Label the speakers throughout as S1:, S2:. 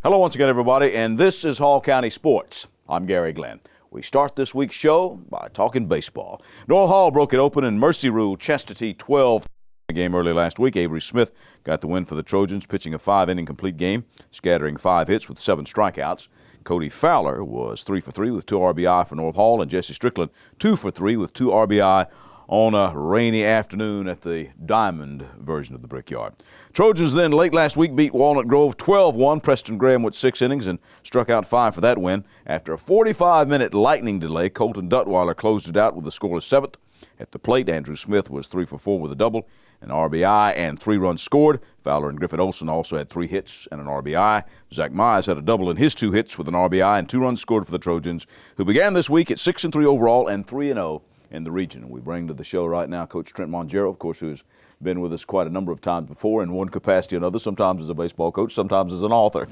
S1: Hello once again, everybody, and this is Hall County Sports. I'm Garry Glenn. We start this week's show by talking baseball. North Hall broke it open in Mercy ruled Chastity 12. The game early last week, Avery Smith got the win for the Trojans, pitching a 5-inning complete game, scattering 5 hits with 7 strikeouts. Cody Fowler was 3 for 3 with 2 RBI for North Hall, and Jesse Strickland 2 for 3 with 2 RBI on a rainy afternoon at the Diamond version of the Brickyard. Trojans then late last week beat Walnut Grove 12-1. Preston Graham went 6 innings and struck out 5 for that win. After a 45-minute lightning delay, Colton Duttweiler closed it out with a scoreless 7th. At the plate, Andrew Smith was 3 for 4 with a double, an RBI, and 3 runs scored. Fowler and Griffin Olson also had 3 hits and an RBI. Zach Mize had a double in his 2 hits with an RBI and 2 runs scored for the Trojans, who began this week at 6-3 overall and 3-0 in the region. We bring to the show right now Coach Trent Mongero, of course, who's been with us quite a number of times before in one capacity or another, sometimes as a baseball coach, sometimes as an author.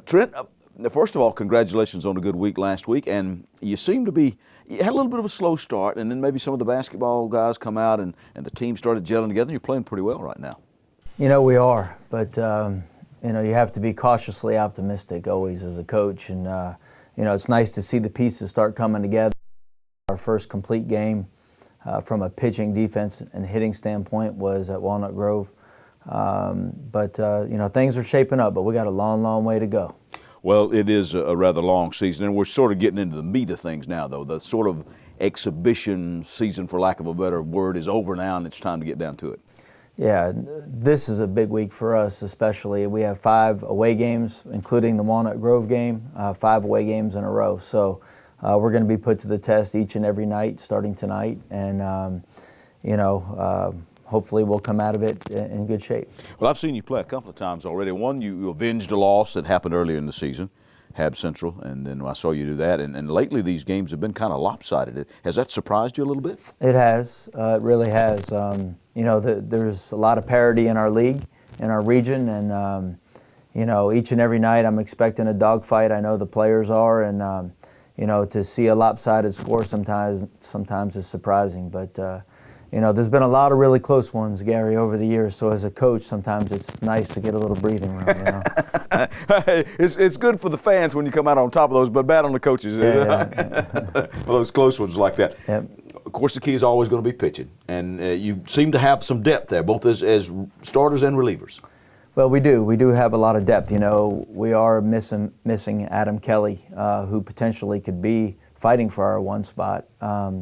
S1: Trent, first of all, congratulations on a good week last week, and you seem to be, you had a little bit of a slow start, and then maybe some of the basketball guys come out and the team started gelling together, and you're playing pretty well right now.
S2: You know, we are, but, you have to be cautiously optimistic always as a coach, and, it's nice to see the pieces start coming together. Our first complete game from a pitching, defense, and hitting standpoint was at Walnut Grove. But things are shaping up, but we got a long, long way to go.
S1: Well, it is a rather long season, and we're sort of getting into the meat of things now, though. The sort of exhibition season, for lack of a better word, is over now, and it's time to get down to it.
S2: Yeah, this is a big week for us, especially. We have 5 away games, including the Walnut Grove game, 5 away games in a row. So we're going to be put to the test each and every night, starting tonight, and hopefully we'll come out of it in good shape.
S1: Well, I've seen you play a couple of times already. One, you avenged a loss that happened earlier in the season, Hab Central, and then I saw you do that. And lately these games have been kind of lopsided. Has that surprised you a little bit?
S2: It has. It really has. There's a lot of parity in our league, in our region, and each and every night I'm expecting a dogfight. I know the players are, and to see a lopsided score sometimes is surprising. But there's been a lot of really close ones, Gary, over the years. So as a coach, sometimes it's nice to get a little breathing room.
S1: It's good for the fans when you come out on top of those, but bad on the coaches.
S2: Yeah.
S1: For those close ones like that.
S2: Yep.
S1: Of course, the key is always going to be pitching, and you seem to have some depth there, both as starters and relievers.
S2: Well, we do. We do have a lot of depth. We are missing Adam Kelly, who potentially could be fighting for our 1 spot.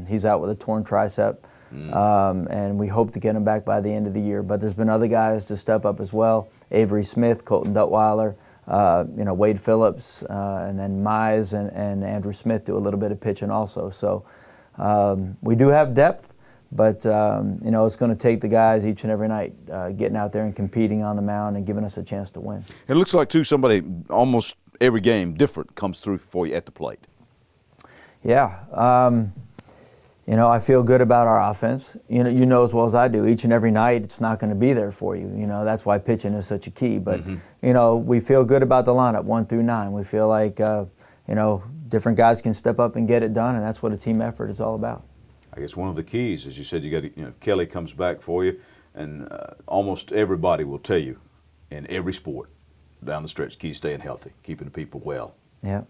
S2: He's out with a torn tricep. And we hope to get him back by the end of the year. But there's been other guys to step up as well. Avery Smith, Colton Duttweiler, Wade Phillips, and then Mize and Andrew Smith do a little bit of pitching also. So we do have depth, but it's going to take the guys each and every night getting out there and competing on the mound and giving us a chance to win.
S1: It looks like, too, somebody almost every game different comes through for you at the plate.
S2: Yeah. I feel good about our offense. You know as well as I do, each and every night it's not going to be there for you. That's why pitching is such a key. But, we feel good about the lineup 1 through 9. We feel like, different guys can step up and get it done, and that's what a team effort is all about.
S1: I guess one of the keys, as you said, you got Kelly comes back for you, and almost everybody will tell you in every sport down the stretch, key is staying healthy, keeping the people well.
S2: Yeah.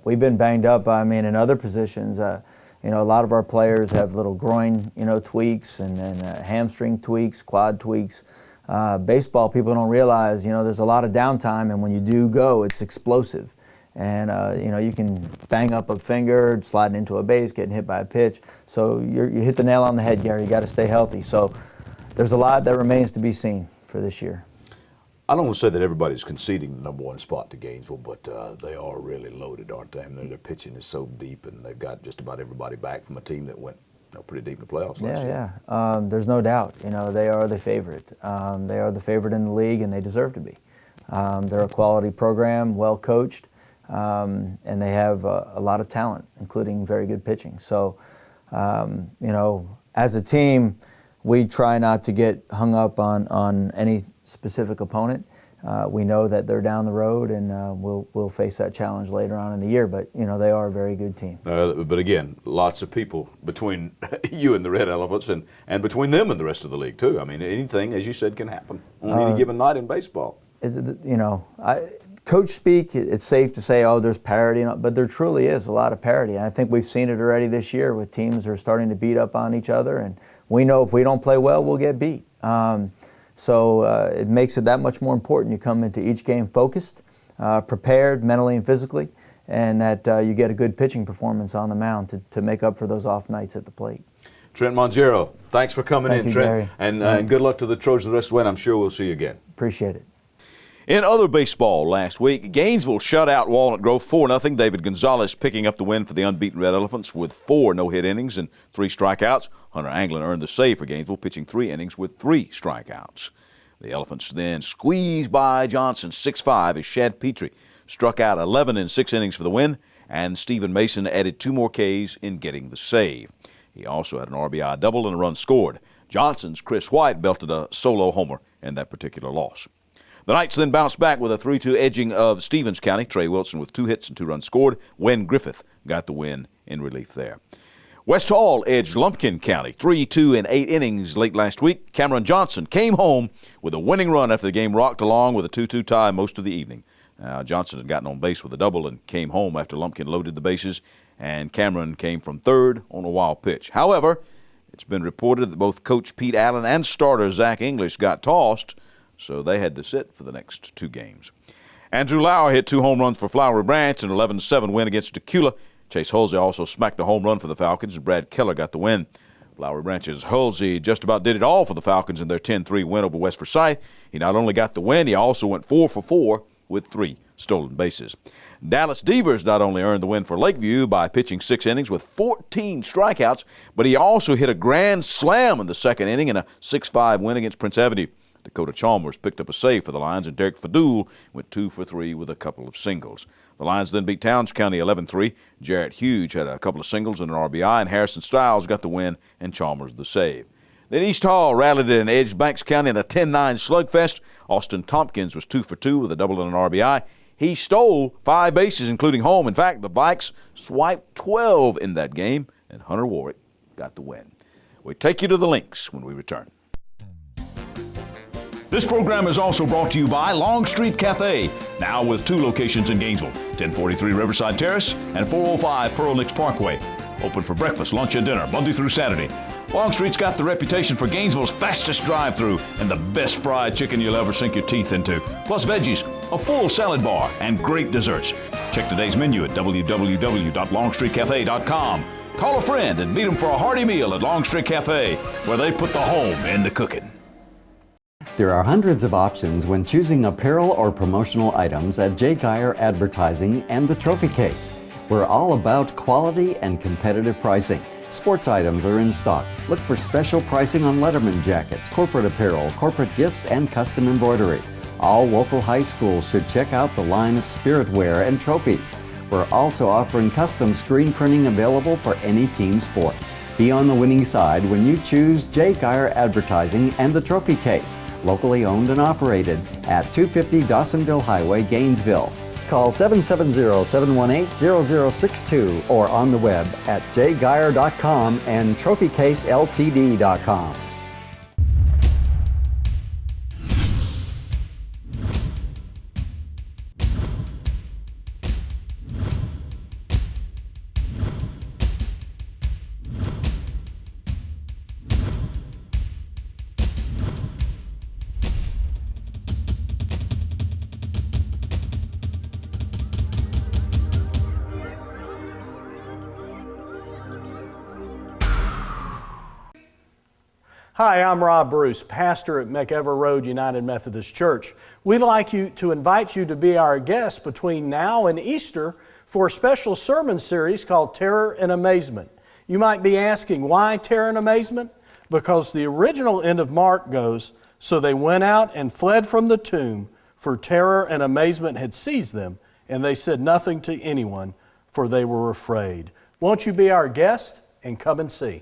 S2: We've been banged up. In other positions. A lot of our players have little groin, tweaks and hamstring tweaks, quad tweaks. Baseball, people don't realize, there's a lot of downtime, and when you do go, it's explosive. And, you can bang up a finger, sliding into a base, getting hit by a pitch. So you hit the nail on the head, Gary. You got to stay healthy. So there's a lot that remains to be seen for this year.
S1: I don't want to say that everybody's conceding the #1 spot to Gainesville, but they are really loaded, aren't they? Their pitching is so deep, and they've got just about everybody back from a team that went pretty deep in the playoffs last year.
S2: Yeah. There's no doubt. They are the favorite. They are the favorite in the league, and they deserve to be. They're a quality program, well coached, and they have a lot of talent, including very good pitching. So, as a team, we try not to get hung up on any specific opponent. We know that they're down the road, and we'll face that challenge later on in the year. But they are a very good team.
S1: But again, lots of people between you and the Red Elephants, and between them and the rest of the league too. Anything, as you said, can happen on any given night in baseball.
S2: coach speak, it's safe to say, oh, there's parity, but there truly is a lot of parity. And I think we've seen it already this year with teams that are starting to beat up on each other, and we know if we don't play well, we'll get beat. So it makes it that much more important. You come into each game focused, prepared mentally and physically, and that you get a good pitching performance on the mound to make up for those off nights at the plate.
S1: Trent Mongero, thanks for coming in, Trent.
S2: Gary.
S1: And good luck to the Trojans the rest of the way, and I'm sure we'll see you again.
S2: Appreciate it.
S1: In other baseball last week, Gainesville shut out Walnut Grove 4-0. David Gonzalez picking up the win for the unbeaten Red Elephants with 4 no-hit innings and 3 strikeouts. Hunter Anglin earned the save for Gainesville, pitching 3 innings with 3 strikeouts. The Elephants then squeezed by Johnson 6-5 as Shad Petrie struck out 11 in 6 innings for the win, and Stephen Mason added 2 more Ks in getting the save. He also had an RBI double and a run scored. Johnson's Chris White belted a solo homer in that particular loss. The Knights then bounced back with a 3-2 edging of Stevens County. Trey Wilson with 2 hits and 2 runs scored. Wen Griffith got the win in relief there. West Hall edged Lumpkin County 3-2 in 8 innings late last week. Cameron Johnson came home with a winning run after the game rocked along with a 2-2 tie most of the evening. Johnson had gotten on base with a double and came home after Lumpkin loaded the bases, and Cameron came from third on a wild pitch. However, it's been reported that both Coach Pete Allen and starter Zach English got tossed, so they had to sit for the next 2 games. Andrew Lauer hit 2 home runs for Flowery Branch, an 11-7 win against Decula. Chase Hulsey also smacked a home run for the Falcons, and Brad Keller got the win. Flowery Branch's Hulsey just about did it all for the Falcons in their 10-3 win over West Forsyth. He not only got the win, he also went 4 for 4 with 3 stolen bases. Dallas Devers not only earned the win for Lakeview by pitching 6 innings with 14 strikeouts, but he also hit a grand slam in the 2nd inning in a 6-5 win against Prince Avenue. Dakota Chalmers picked up a save for the Lions, and Derek Fadul went 2 for 3 with a couple of singles. The Lions then beat Towns County 11-3. Jarrett Hughes had a couple of singles and an RBI, and Harrison Stiles got the win and Chalmers the save. Then East Hall rallied and edged Banks County in a 10-9 slugfest. Austin Tompkins was 2 for 2 with a double and an RBI. He stole 5 bases, including home. In fact, the Vikes swiped 12 in that game, and Hunter Warwick got the win. We take you to the links when we return. This program is also brought to you by Long Street Cafe, now with 2 locations in Gainesville, 1043 Riverside Terrace and 405 Pearl Nicks Parkway. Open for breakfast, lunch, and dinner, Monday through Saturday. Longstreet's got the reputation for Gainesville's fastest drive-through and the best fried chicken you'll ever sink your teeth into, plus veggies, a full salad bar, and great desserts. Check today's menu at www.longstreetcafe.com. Call a friend and meet them for a hearty meal at Long Street Cafe, where they put the home in the cooking.
S3: There are hundreds of options when choosing apparel or promotional items at J. Geyer Advertising and the Trophy Case. We're all about quality and competitive pricing. Sports items are in stock. Look for special pricing on Letterman jackets, corporate apparel, corporate gifts, and custom embroidery. All local high schools should check out the line of spirit wear and trophies. We're also offering custom screen printing available for any team sport. Be on the winning side when you choose J. Geyer Advertising and the Trophy Case, locally owned and operated at 250 Dawsonville Highway, Gainesville. Call 770-718-0062 or on the web at jgeyer.com and trophycaseltd.com.
S4: Hi, I'm Rob Bruce, pastor at McEver Road United Methodist Church. We'd like to invite you to be our guest between now and Easter for a special sermon series called Terror and Amazement. You might be asking, why Terror and Amazement? Because the original end of Mark goes, so they went out and fled from the tomb, for terror and amazement had seized them, and they said nothing to anyone, for they were afraid. Won't you be our guest and come and see?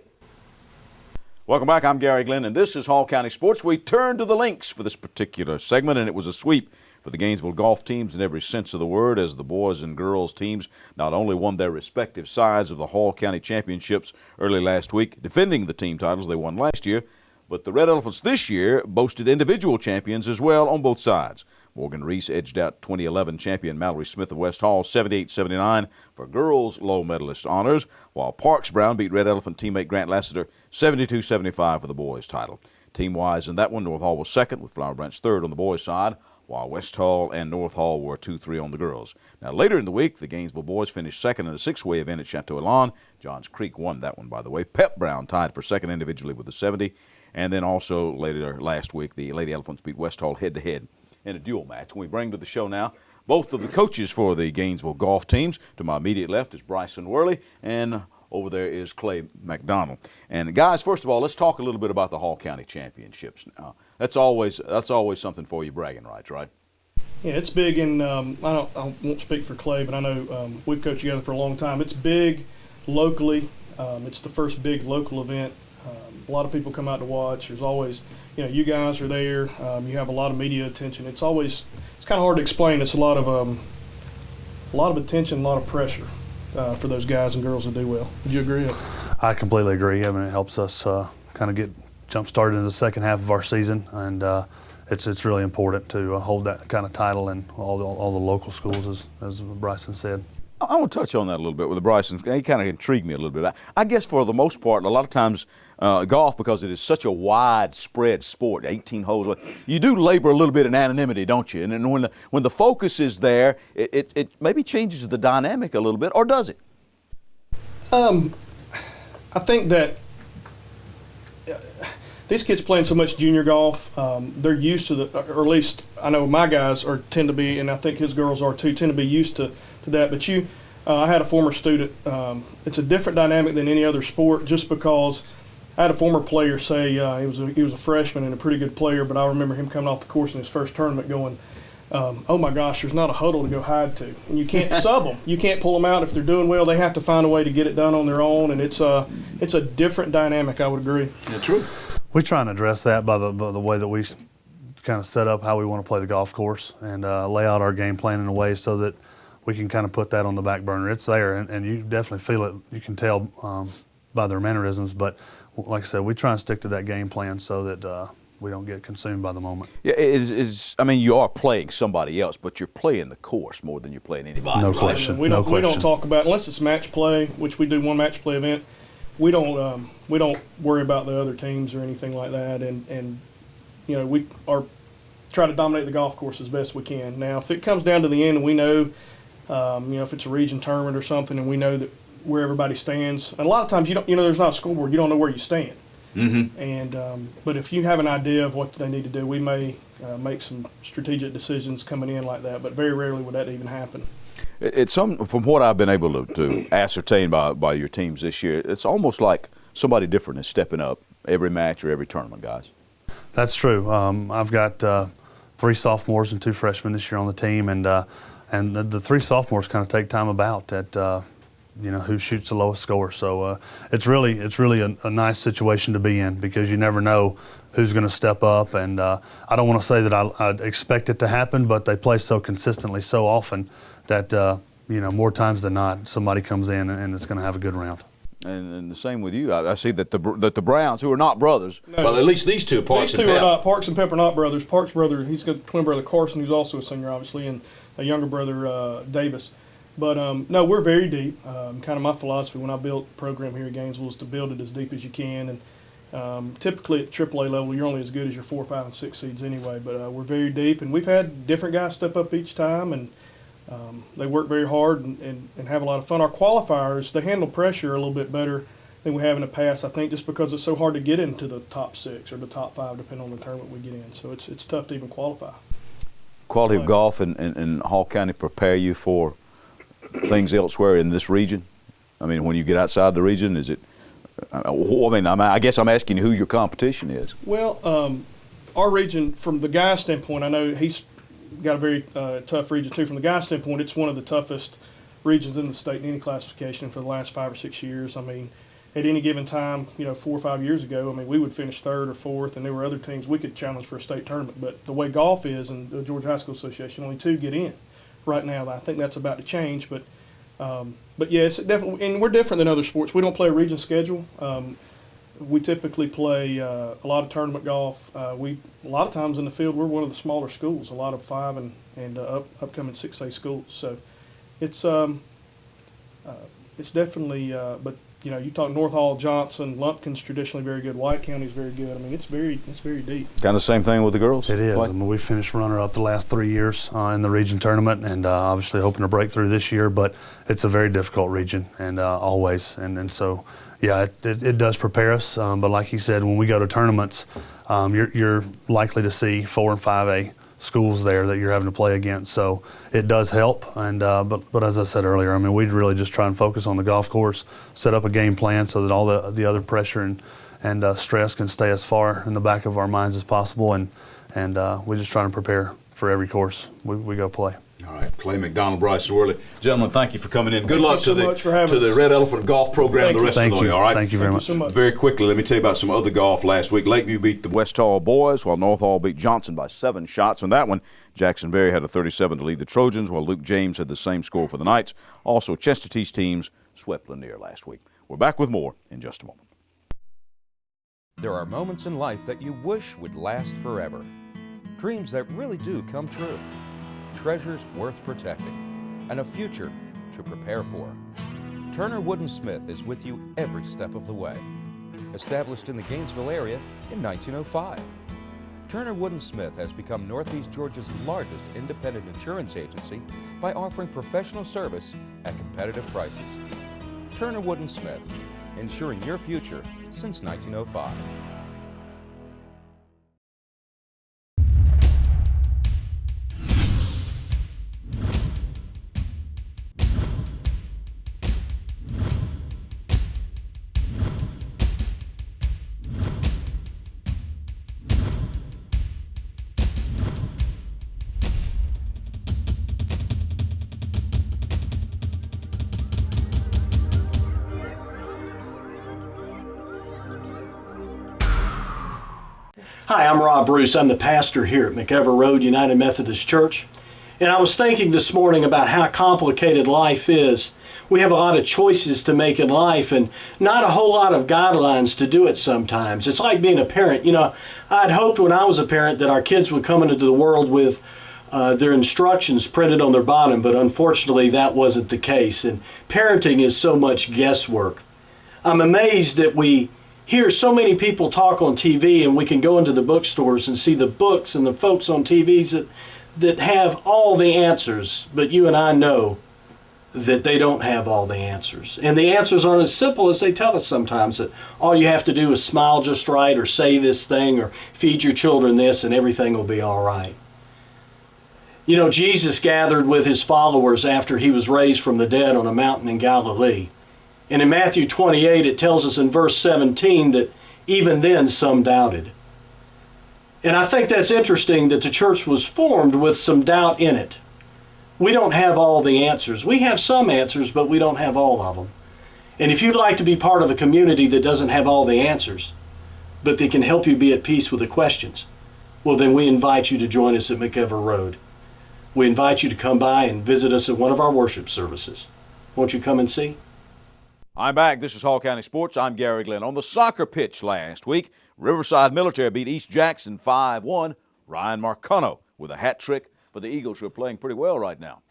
S1: Welcome back. I'm Garry Glenn, and this is Hall County Sports. We turn to the links for this particular segment, and it was a sweep for the Gainesville golf teams in every sense of the word, as the boys and girls teams not only won their respective sides of the Hall County Championships early last week, defending the team titles they won last year, but the Red Elephants this year boasted individual champions as well on both sides. Morgan Reese edged out 2011 champion Mallory Smith of West Hall 78-79 for girls' low medalist honors, while Parks Brown beat Red Elephant teammate Grant Lassiter 72-75 for the boys' title. Team-wise in that one, North Hall was second, with Flower Branch third on the boys' side, while West Hall and North Hall were 2-3 on the girls. Now, later in the week, the Gainesville boys finished second in a six-way event at Chateau Elan. Johns Creek won that one, by the way. Pep Brown tied for second individually with the 70. And then also later last week, the Lady Elephants beat West Hall head-to-head in a dual match. We bring to the show now both of the coaches for the Gainesville golf teams. To my immediate left is Bryson Worley, and over there is Clay McDonald. And guys, first of all, let's talk a little bit about the Hall County Championships. Now, that's always something for you, bragging rights, right?
S5: Yeah, it's big, and I won't speak for Clay, but I know we've coached together for a long time. It's big locally. It's the first big local event. A lot of people come out to watch. There's always, you guys are there. You have a lot of media attention. It's kind of hard to explain. It's a lot of attention, a lot of pressure for those guys and girls that do well. Would you agree?
S6: I completely agree. I mean, it helps us kind of get jump-started in the second half of our season, and it's really important to hold that kind of title in all the local schools, as Bryson said.
S1: I want to touch on that a little bit with the Bryson. He kind of intrigued me a little bit. I guess for the most part, a lot of times golf, because it is such a widespread sport, 18 holes, you do labor a little bit in anonymity, don't you? And when the focus is there, it maybe changes the dynamic a little bit, or does it?
S5: I think that these kids playing so much junior golf, they're used to or at least I know my guys tend to be, and I think his girls are too, tend to be used to that. But I had a former student. It's a different dynamic than any other sport, just because I had a former player say he was a freshman and a pretty good player, but I remember him coming off the course in his first tournament going, oh my gosh, there's not a huddle to go hide to. And you can't sub them. You can't pull them out if they're doing well. They have to find a way to get it done on their own, and it's a different dynamic, I would agree.
S1: Yeah, true.
S6: We try and address that by the way that we kind of set up how we want to play the golf course and lay out our game plan in a way so that we can kind of put that on the back burner. It's there, and you definitely feel it. You can tell by their mannerisms, but like I said, we try and stick to that game plan so that we don't get consumed by the moment.
S1: Yeah, I mean, you are playing somebody else, but you're playing the course more than you're playing anybody.
S6: No question.
S5: We don't talk about, unless it's match play, which we do one match play event. We don't worry about the other teams or anything like that, and we try to dominate the golf course as best we can. Now, if it comes down to the end and we know, if it's a region tournament or something, and we know that where everybody stands, and a lot of times there's not a scoreboard, you don't know where you stand. Mm-hmm. And but if you have an idea of what they need to do, we may make some strategic decisions coming in like that. But very rarely would that even happen.
S1: From what I've been able to ascertain by your teams this year, it's almost like somebody different is stepping up every match or every tournament, guys.
S6: That's true. I've got 3 sophomores and 2 freshmen this year on the team, and the 3 sophomores kind of take time about at who shoots the lowest score. So it's really a nice situation to be in, because you never know who's going to step up. And I don't want to say that I'd expect it to happen, but they play so consistently so often that more times than not somebody comes in and it's going to have a good round.
S1: And the same with you. I see that the Browns, who are not brothers,
S5: no,
S1: well, at least these two, Parks and Pep.
S5: Are not. Parks and Pep are not brothers. Parks' brother, he's got a twin brother Carson, who's also a senior, obviously, and a younger brother Davis. But no, we're very deep. Kind of my philosophy when I built the program here at Gainesville is to build it as deep as you can. And typically at the AAA level, you're only as good as your 4, 5, and 6 seeds anyway. But we're very deep, and we've had different guys step up each time, and they work very hard and have a lot of fun. Our qualifiers, they handle pressure a little bit better than we have in the past, I think, just because it's so hard to get into the top 6 or the top 5, depending on the tournament we get in. So it's tough to even qualify.
S1: Quality of golf in Hall County prepare you for things elsewhere in this region? I mean, when you get outside the region, is it? I guess I'm asking you who your competition is.
S5: Well, our region, from the guy standpoint, I know he's got a very tough region too. From the guy standpoint, it's one of the toughest regions in the state in any classification for the last 5 or 6 years. I mean, at any given time, 4 or 5 years ago, I mean, we would finish 3rd or 4th, and there were other teams we could challenge for a state tournament. But the way golf is, and the Georgia High School Association, only 2 get in right now. I think that's about to change, but yeah, it's definitely, and we're different than other sports. We don't play a region schedule. we typically play a lot of tournament golf. A lot of times in the field, we're one of the smaller schools, a lot of 5 and upcoming 6A schools. So it's definitely, but you know, you talk North Hall, Johnson, Lumpkin's traditionally very good. White County's very good. I mean, it's very deep.
S1: Kind of the same thing with the girls?
S6: It is.
S1: What?
S6: I mean, we finished runner-up the last 3 years in the region tournament, and obviously hoping to break through this year, but it's a very difficult region, and always. And so, yeah, it does prepare us. But like you said, when we go to tournaments, you're likely to see 4 and 5A schools there that you're having to play against. So it does help. And but as I said earlier, I mean, we'd really just try and focus on the golf course, set up a game plan so that all the other pressure and stress can stay as far in the back of our minds as possible. And we're just trying to prepare for every course we go play.
S1: All right, Clay McDonald, Bryson Worley. Gentlemen, thank you for coming in. Good luck
S5: so much for having
S1: to the
S5: us.
S1: Red Elephant Golf Program the rest of the way, all right?
S6: Thank you very much.
S5: So much.
S1: Very quickly, let me tell you about some other golf last week. Lakeview beat the West Hall boys, while North Hall beat Johnson by 7 shots. On that one, Jackson Berry had a 37 to lead the Trojans, while Luke James had the same score for the Knights. Also, Chestatee teams swept Lanier last week. We're back with more in just a moment.
S7: There are moments in life that you wish would last forever. Dreams that really do come true. Treasures worth protecting, and a future to prepare for. Turner Wood & Smith is with you every step of the way. Established in the Gainesville area in 1905. Turner Wood & Smith has become Northeast Georgia's largest independent insurance agency by offering professional service at competitive prices. Turner Wood & Smith, insuring your future since 1905.
S4: Hi, I'm Rob Bruce. I'm the pastor here at McEver Road United Methodist Church. And I was thinking this morning about how complicated life is. We have a lot of choices to make in life and not a whole lot of guidelines to do it sometimes. It's like being a parent. You know, I'd hoped when I was a parent that our kids would come into the world with their instructions printed on their bottom, but unfortunately that wasn't the case. And parenting is so much guesswork. I'm amazed that we hear so many people talk on TV, and we can go into the bookstores and see the books and the folks on TVs that have all the answers, but you and I know that they don't have all the answers. And the answers aren't as simple as they tell us sometimes, that all you have to do is smile just right or say this thing or feed your children this and everything will be all right. You know, Jesus gathered with his followers after he was raised from the dead on a mountain in Galilee. And in Matthew 28, it tells us in verse 17 that even then some doubted. And I think that's interesting that the church was formed with some doubt in it. We don't have all the answers. We have some answers, but we don't have all of them. And if you'd like to be part of a community that doesn't have all the answers, but that can help you be at peace with the questions, well, then we invite you to join us at McEver Road. We invite you to come by and visit us at one of our worship services. Won't you come and see?
S1: I'm back. This is Hall County Sports. I'm Garry Glenn. On the soccer pitch last week, Riverside Military beat East Jackson 5-1. Ryan Marcano with a hat trick for the Eagles, who are playing pretty well right now.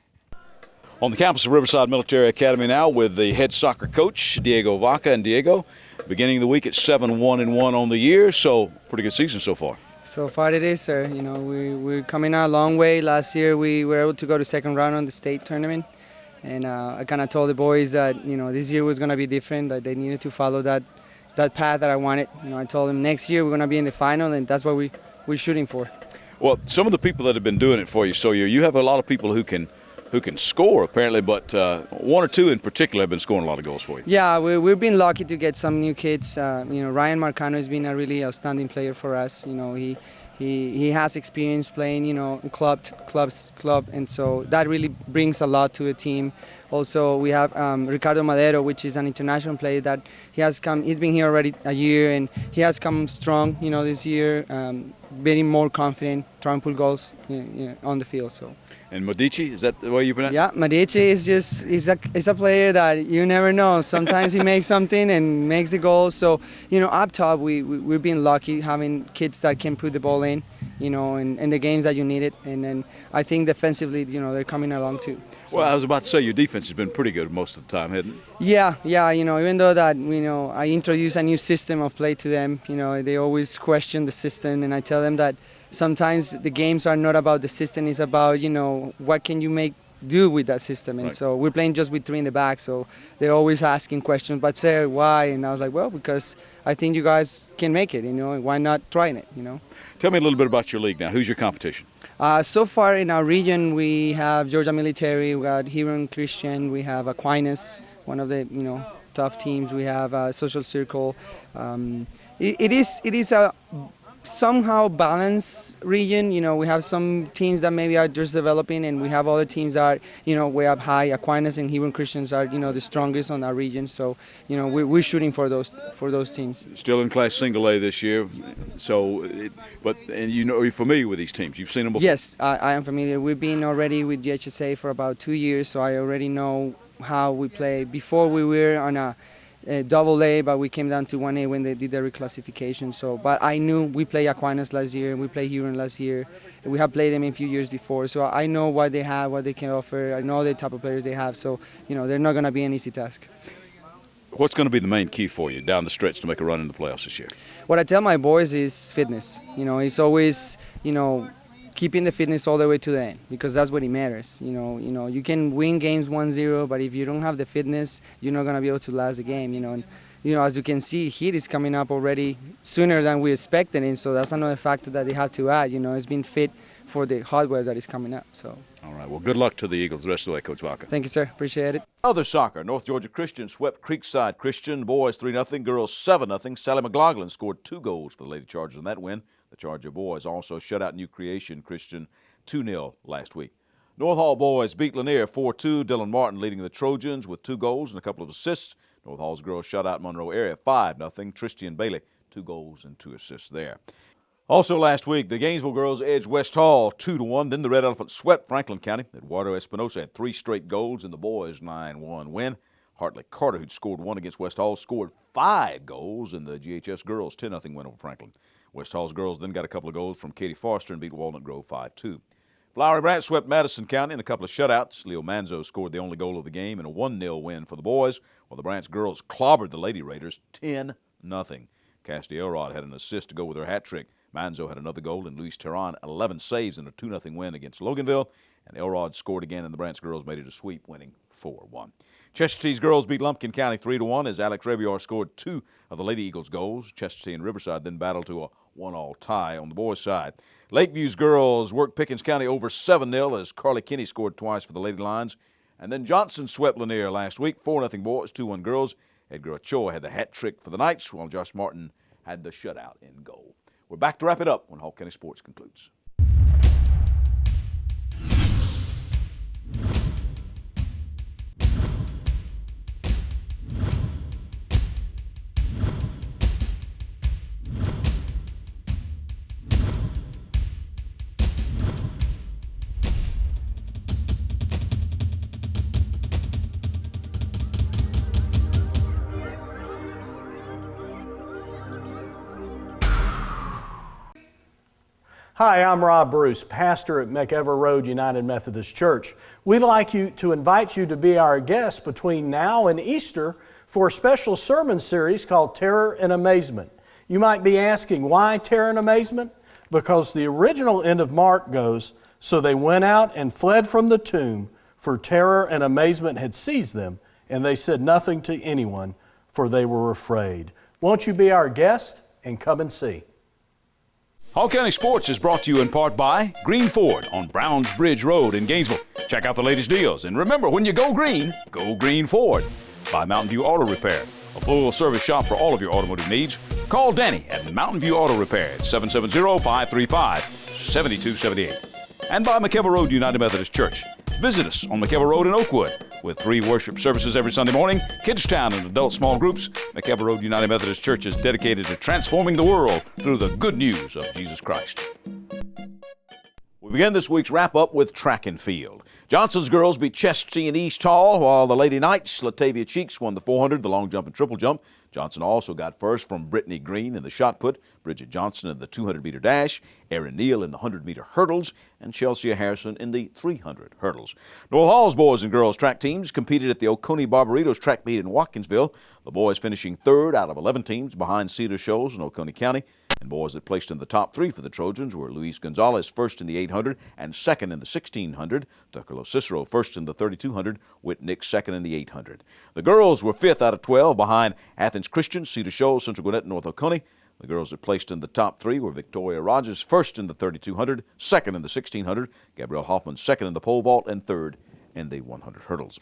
S1: On the campus of Riverside Military Academy now with the head soccer coach, Diego Vacca. And Diego, beginning of the week at 7-1-1 on the year, so pretty good season so far.
S8: So far it is, sir. You know, we're coming out a long way. Last year we were able to go to second round on the state tournament. And I kind of told the boys that, you know, this year was going to be different, that they needed to follow that path that I wanted. You know, I told them next year we're going to be in the final, and that's what we're shooting for.
S1: Well, some of the people that have been doing it for you, so you have a lot of people who can score apparently, but one or two in particular have been scoring a lot of goals for you.
S8: Yeah, we've been lucky to get some new kids. You know, Ryan Marcano has been a really outstanding player for us. You know, he has experience playing, you know, club, and so that really brings a lot to the team. Also, we have Ricardo Madero, which is an international player that he's been here already a year, and he has come strong, this year, getting more confident, trying to pull goals on the field. So.
S1: And Medici, is that the way you pronounce it?
S8: Yeah, Medici is a player that you never know. Sometimes he makes something and makes the goal. So, up top, we've been lucky having kids that can put the ball in, in the games that you need it. And then I think defensively, they're coming along too. So.
S1: Well, I was about to say your defense has been pretty good most of the time, hasn't it?
S8: Yeah, even though that, I introduce a new system of play to them, they always question the system, and I tell them that sometimes the games are not about the system, it's about, what can you do with that system. And so we're playing just with 3 in the back, so they're always asking questions, but sir, why? And I was like, well, because I think you guys can make it, why not trying it,
S1: Tell me a little bit about your league now. Who's your competition?
S8: So far in our region, we have Georgia Military, we got Huron Christian, we have Aquinas, one of the, tough teams. We have Social Circle. It is a somehow balanced region. We have some teams that maybe are just developing, and we have other teams that are, way up high. Aquinas and Huron Christians are, the strongest on our region. So, we're shooting for those teams.
S1: Still in Class Single A this year. So, and you're familiar with these teams. You've seen them before.
S8: Yes, I am familiar. We've been already with the HSA for about 2 years, so I already know how we play. Before we were on a double A, but we came down to 1A when they did the reclassification. So, but I knew we played Aquinas last year, and we played Huron last year. We have played them a few years before, so I know what they have, what they can offer. I know the type of players they have, so they're not going to be an easy task.
S1: What's going to be the main key for you down the stretch to make a run in the playoffs this year?
S8: What I tell my boys is fitness. It's always, keeping the fitness all the way to the end, because that's what it matters. You can win games 1-0, but if you don't have the fitness, you're not going to be able to last the game. And as you can see, heat is coming up already sooner than we expected, and so that's another factor that they have to add. It's been fit for the hot weather that is coming up. So.
S1: All right. Well, good luck to the Eagles the rest of the way, Coach Vacca.
S8: Thank you, sir. Appreciate it.
S1: Other soccer, North Georgia Christian swept Creekside Christian. Boys 3-0, girls 7-0. Sally McLaughlin scored 2 goals for the Lady Chargers in that win. The Charger boys also shut out New Creation Christian 2-0 last week. North Hall boys beat Lanier 4-2. Dylan Martin leading the Trojans with 2 goals and a couple of assists. North Hall's girls shut out Monroe area 5-0. Tristian Bailey 2 goals and 2 assists there. Also last week, the Gainesville girls edged West Hall 2-1. Then the Red Elephants swept Franklin County. Eduardo Espinosa had 3 straight goals in the boys' 9-1 win. Hartley Carter, who'd scored 1 against West Hall, scored 5 goals in the GHS girls' 10-0 win over Franklin. West Hall's girls then got a couple of goals from Katie Foster and beat Walnut Grove 5-2. Flowery Branch swept Madison County in a couple of shutouts. Leo Manzo scored the only goal of the game in a 1-0 win for the boys, while the Branch girls clobbered the Lady Raiders 10-0. Cassidy Elrod had an assist to go with her hat trick. Manzo had another goal, and Luis Terran 11 saves in a 2-0 win against Loganville, and Elrod scored again, and the Branch girls made it a sweep, winning 4-1. Chesterton's girls beat Lumpkin County 3-1 as Alex Rebiar scored 2 of the Lady Eagles' goals. Chesterton and Riverside then battled to a 1-1 tie on the boys' side. Lakeview's girls worked Pickens County over 7-0 as Carly Kinney scored twice for the Lady Lions. And then Johnson swept Lanier last week, 4-0 boys, 2-1 girls. Edgar Ochoa had the hat trick for the Knights, while Josh Martin had the shutout in goal. We're back to wrap it up when Hall County Sports concludes.
S4: Hi, I'm Rob Bruce, pastor at McEver Road United Methodist Church. We'd like to invite you to be our guest between now and Easter for a special sermon series called Terror and Amazement. You might be asking, why Terror and Amazement? Because the original end of Mark goes, so they went out and fled from the tomb, for terror and amazement had seized them, and they said nothing to anyone, for they were afraid. Won't you be our guest and come and see?
S1: Hall County Sports is brought to you in part by Green Ford on Browns Bridge Road in Gainesville. Check out the latest deals. And remember, when you go Green Ford. By Mountain View Auto Repair, a full-service shop for all of your automotive needs. Call Danny at Mountain View Auto Repair at 770-535-7278. And by McEver Road United Methodist Church. Visit us on McEver Road in Oakwood With 3 worship services every Sunday morning, Kidstown and adult small groups, McEver Road United Methodist Church is dedicated to transforming the world through the good news of Jesus Christ. We begin this week's wrap-up with track and field. Johnson's girls beat Chestatee and East Hall, while the Lady Knights, Latavia Cheeks, won the 400, the long jump, and triple jump. Johnson also got first from Brittany Green in the shot put, Bridget Johnson in the 200-meter dash, Erin Neal in the 100-meter hurdles, and Chelsea Harrison in the 300 hurdles. North Hall's boys and girls track teams competed at the Oconee Barbaritos track meet in Watkinsville, the boys finishing 3rd out of 11 teams behind Cedar Shoals in Oconee County. And boys that placed in the top 3 for the Trojans were Luis Gonzalez, first in the 800 and second in the 1600. Tucker Cicero, first in the 3200, with Nick second in the 800. The girls were 5th out of 12 behind Athens Christian, Cedar Shoals, Central Gwinnett, and North Oconee. The girls that placed in the top 3 were Victoria Rogers, first in the 3200, second in the 1600, Gabrielle Hoffman, second in the pole vault, and third in the 100 hurdles.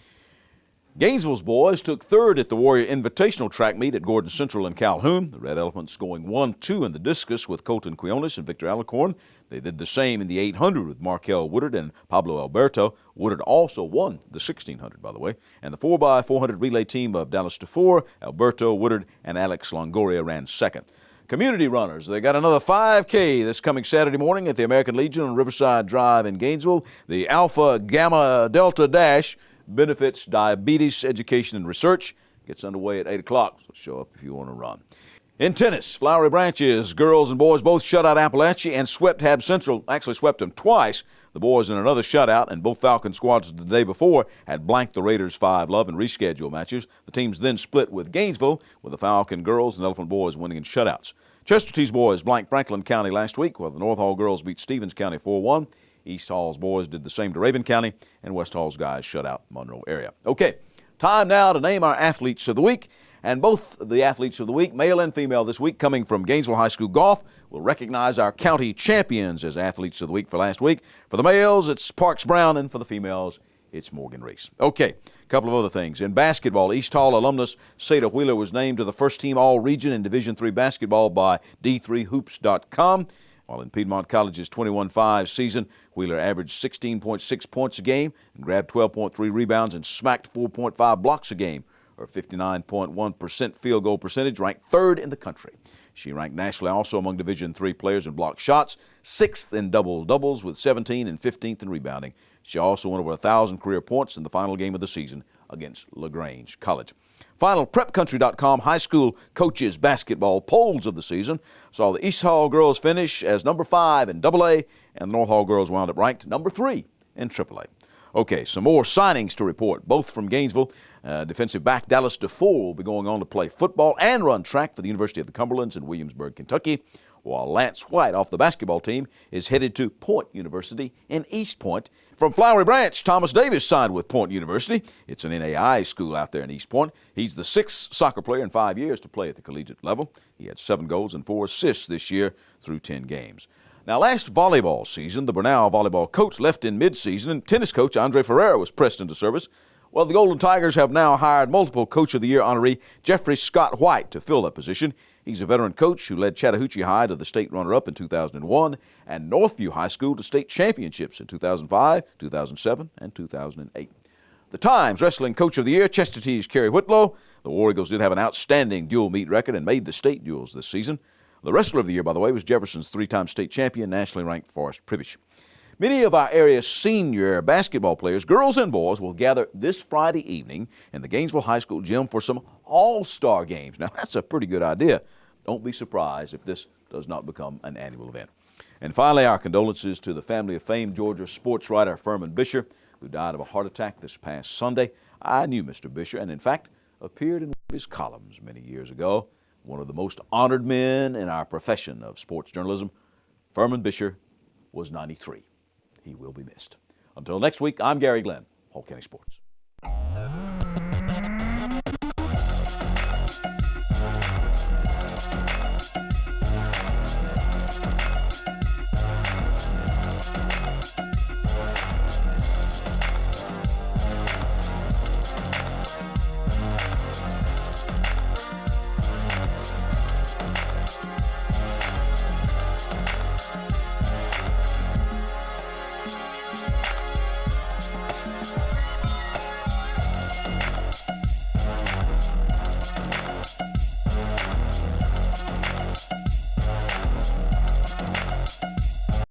S1: Gainesville's boys took 3rd at the Warrior Invitational track meet at Gordon Central in Calhoun. The Red Elephants going 1-2 in the discus with Colton Quiones and Victor Alicorn. They did the same in the 800 with Markel Woodard and Pablo Alberto. Woodard also won the 1600, by the way. And the 4x400 relay team of Dallas DeFore, Alberto, Woodard, and Alex Longoria ran second. Community runners, they got another 5K this coming Saturday morning at the American Legion on Riverside Drive in Gainesville. The Alpha Gamma Delta Dash benefits diabetes education and research. Gets underway at 8 o'clock, so show up if you want to run. In tennis, Flowery Branches girls and boys both shut out Appalachia and swept Hab Central, actually swept them twice. The boys in another shutout, and both Falcon squads the day before had blanked the Raiders 5-love in rescheduled matches. The teams then split with Gainesville, with the Falcon girls and Elephant boys winning in shutouts. Chestertee's boys blanked Franklin County last week, while the North Hall girls beat Stevens County 4-1. East Hall's boys did the same to Raven County, and West Hall's guys shut out Monroe area. Okay, time now to name our athletes of the week. And both the athletes of the week, male and female this week, coming from Gainesville High School golf, will recognize our county champions as athletes of the week for last week. For the males, it's Parks Brown, and for the females, it's Morgan Reese. Okay, a couple of other things. In basketball, East Hall alumnus Seda Wheeler was named to the first team All-Region in Division III basketball by D3Hoops.com. While in Piedmont College's 21-5 season, Wheeler averaged 16.6 points a game and grabbed 12.3 rebounds and smacked 4.5 blocks a game, or 59.1% field goal percentage, ranked 3rd in the country. She ranked nationally also among Division III players in block shots, 6th in double-doubles with 17 and 15th in rebounding. She also won over 1,000 career points in the final game of the season against LaGrange College. Final, PrepCountry.com high school coaches basketball polls of the season saw the East Hall girls finish as number 5 in AA, and the North Hall girls wound up ranked number 3 in AAA. Okay, some more signings to report, both from Gainesville. Defensive back Dallas DeFore will be going on to play football and run track for the University of the Cumberlands in Williamsburg, Kentucky, while Lance White off the basketball team is headed to Point University in East Point. From Flowery Branch, Thomas Davis signed with Point University. It's an NAIA school out there in East Point. He's the 6th soccer player in 5 years to play at the collegiate level. He had 7 goals and 4 assists this year through 10 games. Now, last volleyball season, the Bernal volleyball coach left in midseason, and tennis coach Andre Ferreira was pressed into service. Well, the Golden Tigers have now hired multiple Coach of the Year honoree Jeffrey Scott White to fill that position. He's a veteran coach who led Chattahoochee High to the state runner-up in 2001 and Northview High School to state championships in 2005, 2007, and 2008. The Times Wrestling Coach of the Year, Chestatee's Kerry Whitlow. The War Eagles did have an outstanding dual meet record and made the state duels this season. The Wrestler of the Year, by the way, was Jefferson's 3-time state champion, nationally ranked Forrest Pribish. Many of our area's senior basketball players, girls and boys, will gather this Friday evening in the Gainesville High School gym for some all-star games. Now, that's a pretty good idea. Don't be surprised if this does not become an annual event. And finally, our condolences to the family of famed Georgia sports writer Furman Bisher, who died of a heart attack this past Sunday. I knew Mr. Bisher and, in fact, appeared in one of his columns many years ago. One of the most honored men in our profession of sports journalism, Furman Bisher was 93. He will be missed. Until next week, I'm Garry Glenn, Hall County Sports.